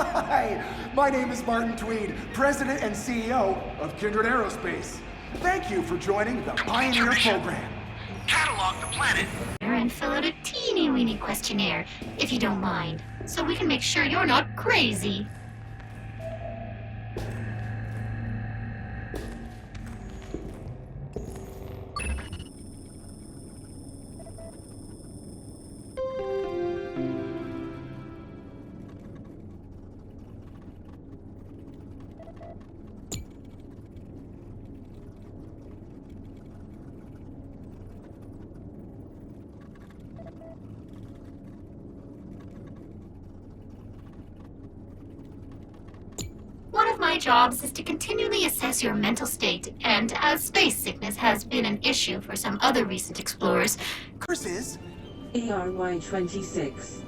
Hi, my name is Martin Tweed, President and CEO of Kindred Aerospace. Thank you for joining the Pioneer program. Catalog the planet. And fill out a teeny weeny questionnaire, if you don't mind, so we can make sure you're not crazy. One of my jobs is to continually assess your mental state, and as space sickness has been an issue for some other recent explorers, Yours is ARY-26.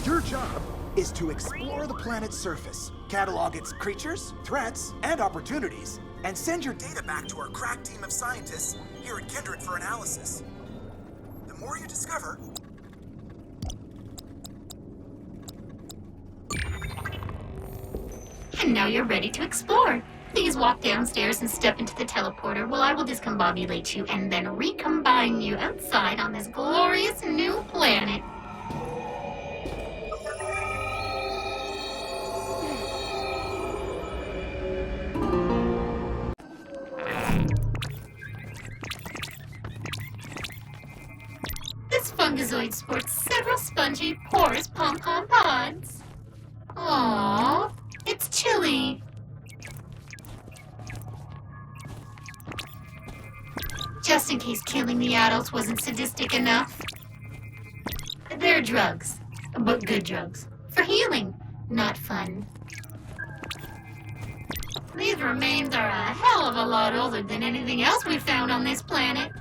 your job is to explore the planet's surface, catalog its creatures, threats, and opportunities, and send your data back to our crack team of scientists here at Kindred for analysis. The more you discover, and now you're ready to explore. Please walk downstairs and step into the teleporter while I will discombobulate you and then recombine you outside on this glorious new planet. This fungazoid sports several spongy, porous pom-pom pods. Aww, it's chilly. Just in case killing the adults wasn't sadistic enough. They're drugs, but good drugs. For healing, not fun. These remains are a hell of a lot older than anything else we've found on this planet.